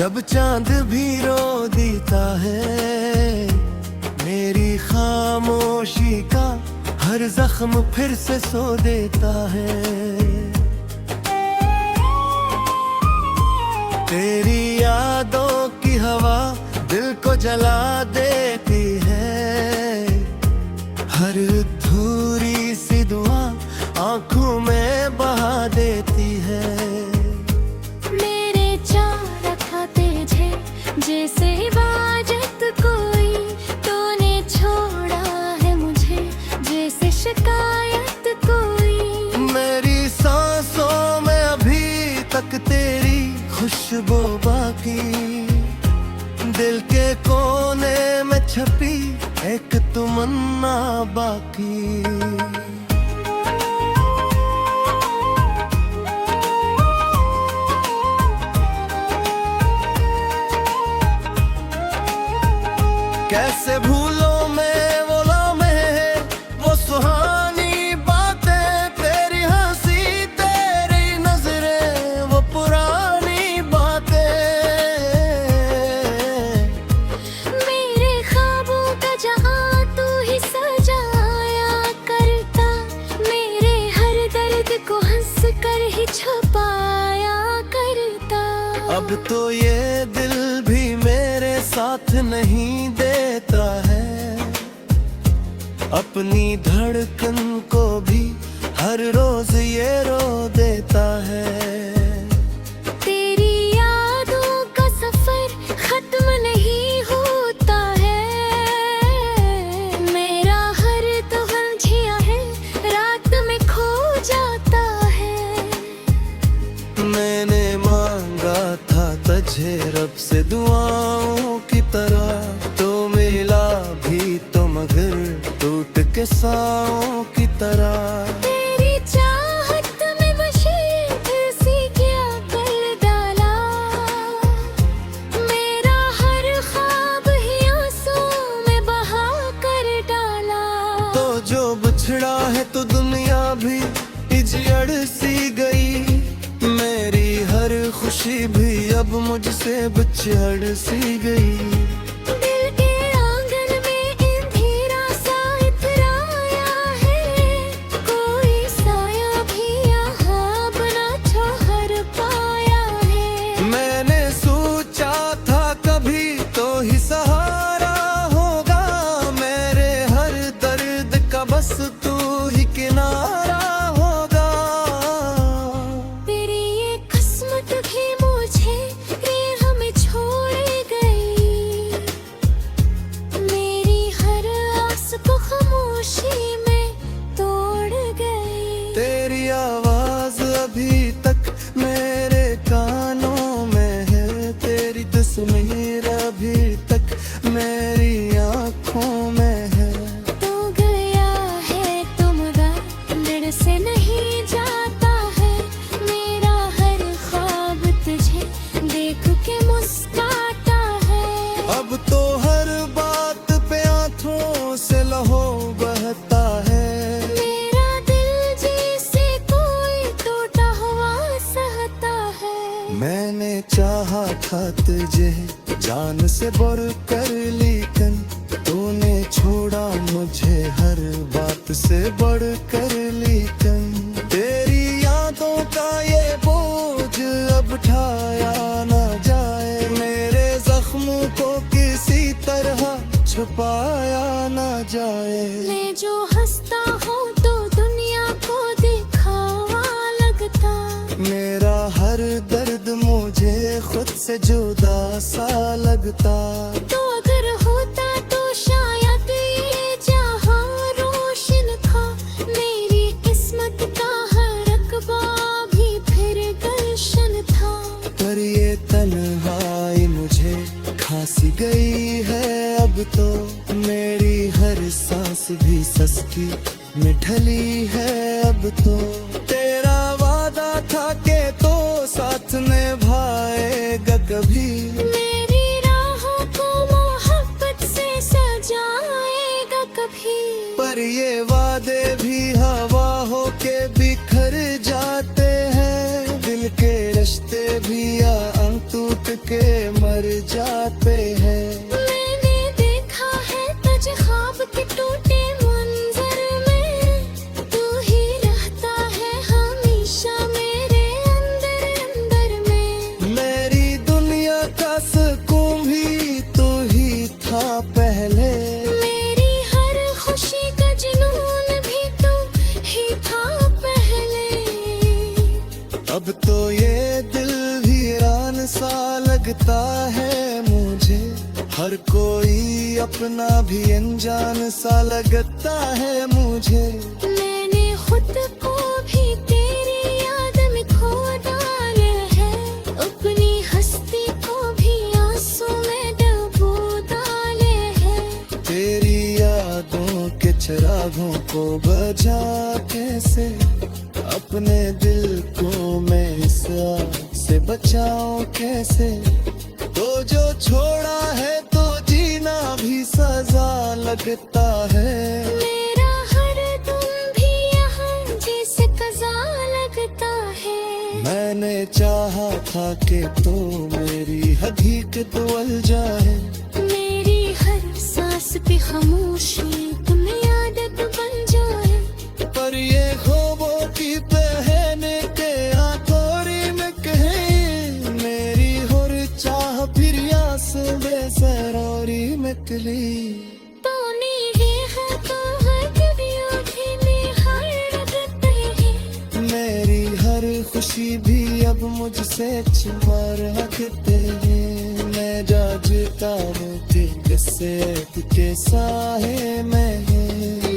जब चांद भी रो देता है, मेरी खामोशी का हर जख्म फिर से सो देता है। तेरी यादों की हवा दिल को जला देती है, हर अधूरी सी दुआ आंखों में बहा देती है। मेरे चाह रखा तुझे जैसे इबादत कोई, तूने छोड़ा है मुझे जैसे शिकायत कोई। मेरी सांसों में अभी तक तेरी खुशबू बाकी, दिल के कोने में छपी एक तमन्ना बाकी। कैसे भूलों में वो लम्हे, वो सुहानी बातें, तेरी हंसी तेरी नजरें, वो पुरानी बातें। मेरे ख्वाबों का जहां तू ही सजाया करता, मेरे हर दर्द को हंस कर ही छुपाया करता। अब तो ये दिल भी मेरे साथ नहीं देता है, अपनी धड़कन को भी हर रोज ये रो देता है। तेरी यादों का सफर खत्म नहीं होता है, मेरा हर तो गमछिया है रात में खो जाता है। मैंने मांगा था तुझे रब से दुआओं की तरह, तो मिला भी तो मगर टूट के सांवों की तरह। तेरी चाहत में बशी फिर सी क्या कर डाला, मेरा हर ख्वाब ही आंसू में बहा कर डाला। तो जो बिछड़ा है तो दुनिया भी इजड़ सी गई, मेरी हर खुशी भी अब मुझसे बिछड़ सी गई। दिल के आंगन में अंधेरा सा इतराया है, कोई साया भी यहाँ बना ठहर पाया है। मैंने सोचा था कभी तो ही सहारा होगा, मेरे हर दर्द का बस तू ही किनारा होगा। तेरी ये किस्मत भी मुझे राह में छोड़ गई, मेरी हर आस को खामोशी में तोड़ गई। तेरी आवाज अभी तक मेरे कानों में है, तेरी तस्वीर अभी तक मेरी आँखों में है। तू गया है तो मगर दिल से नहीं जाता है, मेरा हर ख्वाब तुझे देख के मुस्कुराता है। अब तो हर बात पे आँखों से लहू बहता है, मेरा दिल जैसे कोई टूटा हुआ सहता है। मैंने चाहा था तुझे जान से बढ़ कर, लेकिन तूने छोड़ा मुझे हर बात से बढ़ कर। लेकिन तेरी यादों का ये बोझ अब उठाया ना जाए, मेरे जख्मों को किसी तरह छुपाया ना जाए। मैं जो हंसता हूँ तो दुनिया को दिखावा लगता, मेरा हर दर्द मुझे खुद से जुदा सा लगता। तो अगर होता तो शायद ये जहां रोशन था, मेरी किस्मत का हर रकबा भी फिर गुलशन था। पर ये तन्हाई मुझे खासी गई है, अब तो मेरी हर सांस भी सस्ती में ढली है। अब तो तेरा वादा था के तो साथ निभाएगा कभी, मेरी राहों को मोहब्बत से सजाएगा कभी। पर ये वादे भी हवा होके बिखर जाते हैं, दिल के रिश्ते भी या अंतूट के मर जाते हैं। मैंने देखा है तुझ ख्वाब के टूटे मंजर में, तू ही रहता है हमेशा मेरे अंदर अंदर में। मेरी दुनिया का सुकून भी तू ही था पहले, मेरी हर खुशी का जुनून भी तू ही था पहले। अब तो ये दिल वीरान सा लगता है मुझे, हर कोई अपना भी अनजान सा लगता है मुझे। मैंने खुद को भी तेरी याद में खो डाला है, अपनी हस्ती को भी आंसू में डुबो डाले हैं। तेरी यादों के चिरागों को बुझा कैसे, अपने दिल को मैं इस आग से बचाऊं कैसे। तो जो छोड़ा है तो जीना भी सजा लगता है। मेरा हर तुम भी यहाँ जैसे कज़ा लगता है। मैंने चाहा था कि तू मेरी हकीकत उलझाए, मेरी हर सांस पे खामोशी तुम्हें आदत बन जाए। पर ये ख्वाबों की पहने के आखोरी में कहे, मेरी हर चाह फिर आस बेसरारी में कली। तूने ही है तो हर कवियों भी निहार रखते हैं। मेरी हर खुशी भी अब मुझसे छिपा रखते हैं। मैं जागता हूँ तेरे सेहत के साए में।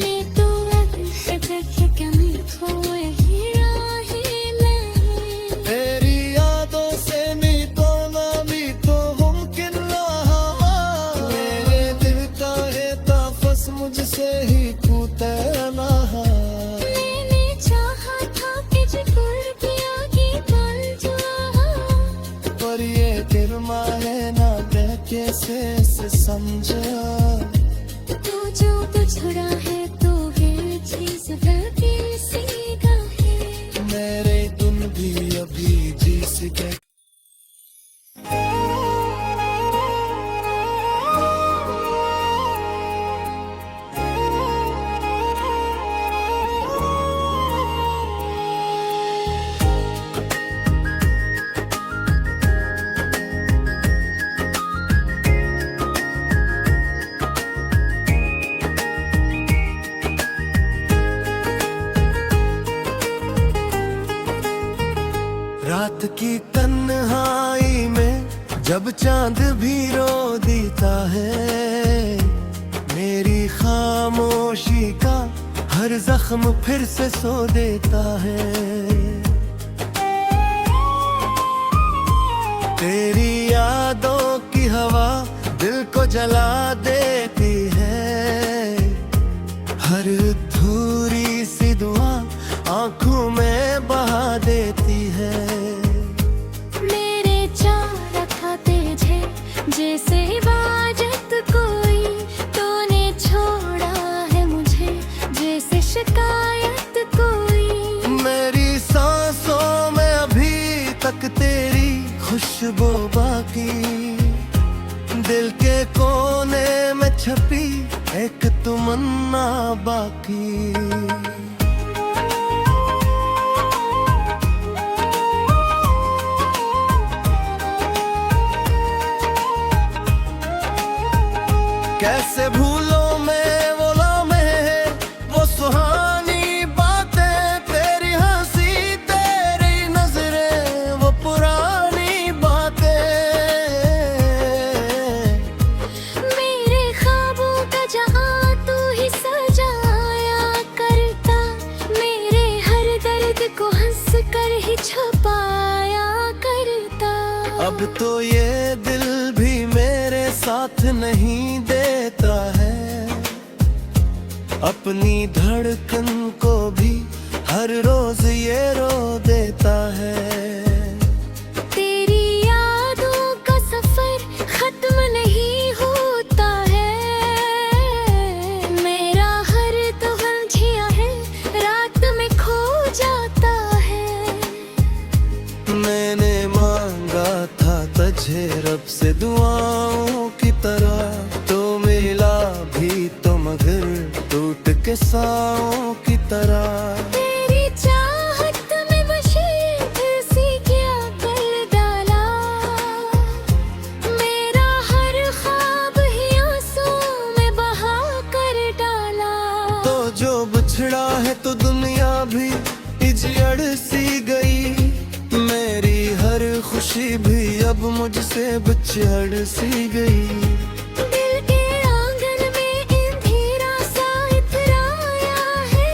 मैं तो अगर कमी खोए ही राहें में। तेरी यादों से नहीं तो ना भी तो मुमकिन रहा। मेरे दिल का है ताफस मुझसे ही पूतना। मैंने चाहा था कि जिगर की आगे बल जाए, पर ये गिरमा है ना मैं कैसे से समझा। तू जो बिछड़ा है तो ये चीज फिर सीखा है। मेरे दिन भी अभी जी से गए। रात की तन्हाई में जब चांद भी रो देता है, मेरी खामोशी का हर जख्म फिर से सो देता है। तेरी यादों की हवा दिल को जला देती है, हर अधूरी सी दुआ आंखों में बहा देती है। मेरे चाह रखा तुझे जैसे इबादत कोई, तूने छोड़ा है मुझे जैसे शिकायत कोई। मेरी सांसों में अभी तक तेरी खुशबू बाकी, दिल के कोने में छपी एक तमन्ना बाकी। कैसे भूलों में वो लम्हे, वो सुहानी बातें, तेरी हंसी तेरी नजरें, वो पुरानी बातें। मेरे ख्वाबों का जहां तू ही सजाया करता, मेरे हर दर्द को हंस कर ही छुपाया करता। अब तो ये दिल भी मेरे साथ नहीं देता है, अपनी धड़कन को भी हर रोज ये रो देता है। तेरी यादों का सफर खत्म नहीं होता है, मेरा हर दौर जिया है रात में खो जाता है। मैंने मांगा था तुझ मुझे रब से दुआओं की तरह, तो मिला भी तो मगर टूट के साओं की तरह। तेरी चाहत में बशी दिल सी क्या कर डाला, मेरा हर ख्वाब ही आंसू में बहा कर डाला। तो जो बिछड़ा है तो दुनिया भी इजड़ सी गई, मेरी हर खुशी भी अब मुझसे बिछड़ सी गई। दिल के आंगन में अंधेरा सा इतराया है,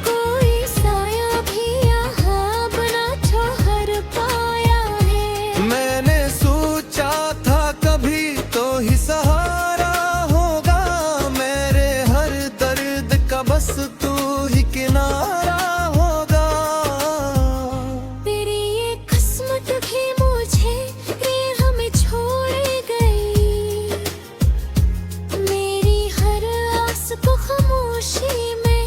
कोई साया भी यहाँ बना ठहर पाया है। मैंने सोचा था कभी तो ही सहारा होगा, मेरे हर दर्द का बस तू ही किनारा होगा। तेरी ये किस्मत भी मुझे राह में छोड़ गई, मेरी हर आस को खामोशी में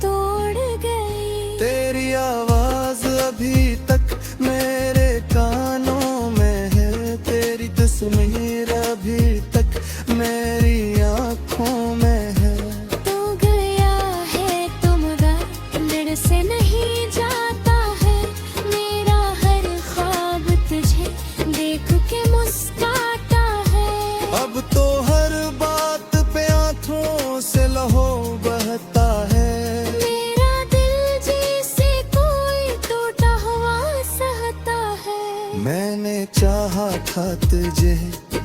तोड़ गई। तेरी आवाज अभी तक मेरे कानों में है, तेरी तस्वीर अभी तक मेरी आँखों में है। तो गया है तो मगर दिल से नहीं जाता है, मेरा हर ख्वाब तुझे देख के मुस्कुराता है। अब तो हर बात पे आँखों से लहू बहता है, मेरा दिल जैसे कोई टूटा हुआ सहता है। मैंने चाहा था तुझे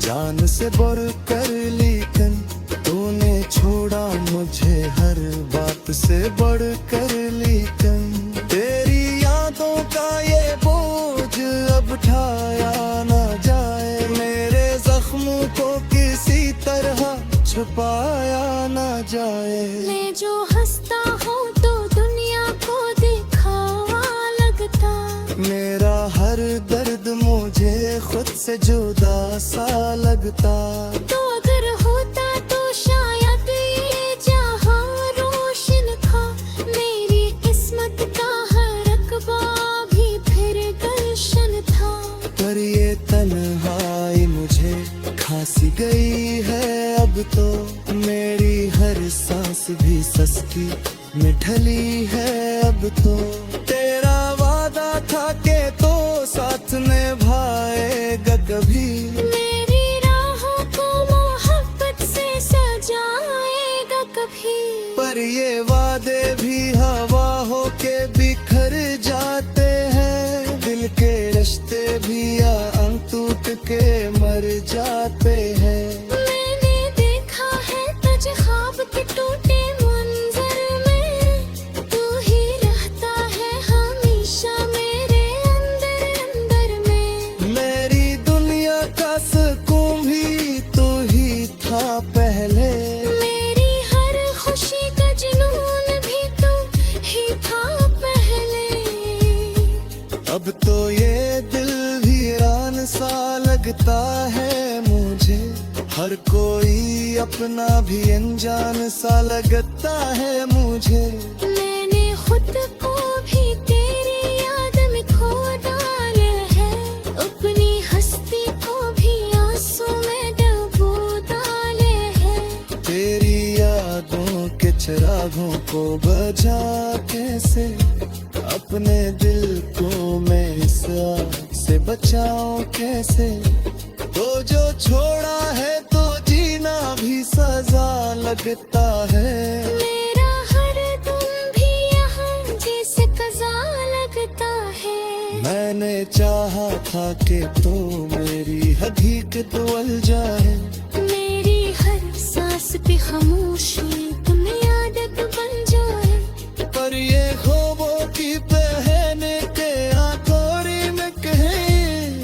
जान से बढ़ कर, लेकिन तूने छोड़ा मुझे हर बात से बढ़ कर। लेकिन तेरी यादों का ये बोझ अब उठाया ना जाए, मेरे जख्मों को किसी तरह छुपाया ना जाए। मैं जो हंसता हूँ तो दुनिया को दिखावा लगता, मेरा हर दर्द मुझे खुद से जुदा सा लगता। तो अगर होता तो शायद ये जहां रोशन था, मेरी किस्मत का हर रकबा भी फिर गुलशन था। पर ये तन्हाई मुझे खासी गई है अब तो, मेरी हर सांस भी सस्ती में ढली है अब तो। तेरा वादा था के तो साथ निभाएगा कभी, मेरी राहों को मोहब्बत से सजाएगा कभी। पर ये वादे भी हवा होके बिखर जाते हैं, दिल के रिश्ते भी या अंग टूट के मर जाते हैं। मैंने देखा है तुझे ख्वाब के टूटे मंजर में, तू ही रहता है हमेशा मेरे अंदर अंदर में। मेरी दुनिया का सुकून भी तू ही था पहले, मेरी हर खुशी का जुनून भी तू ही था पहले। अब तो ये दिल वीरान सा लगता है मुझे, हर कोई अपना भी अनजान सा लगता है मुझे। मैंने खुद को भी तेरी याद में खो डाला है, अपनी हस्ती को भी आंसू में डुबो डाले हैं। तेरी यादों के चिरागों को बुझा कैसे, अपने दिल को मैं इस आग से बचाऊं कैसे। तो जो छोड़ा है तो जीना भी सजा लगता है, मेरा हर तुम भी यहाँ जैसे कज़ा लगता है। मैंने चाहा था कि तो मेरी हकीकत उल जाए, मेरी हर सांस पे खामोशी तुम्हें आदत बन जाए। पर ये ख्वाबों की पहने के आकोरी में कहे,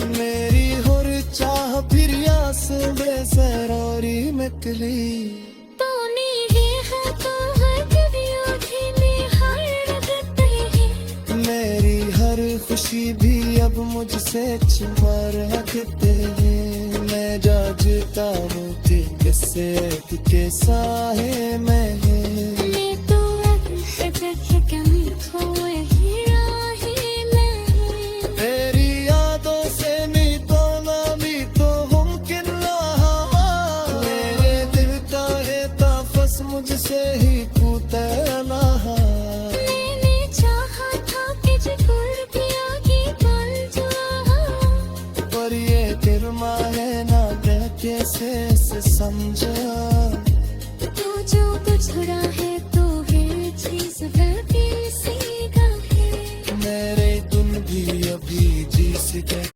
मेरी हर चाह फिर यास बेसरारी में कली। तो नीले हाथों हर कवियों ढीले हार लगते हैं, मेरी हर खुशी भी अब मुझसे छुपा रखते हैं। मैं जागता हूँ कि किससे के साहे में है, मैं तो अगर कमी खोए ही राहें में। तेरी यादों से मिटोना भी से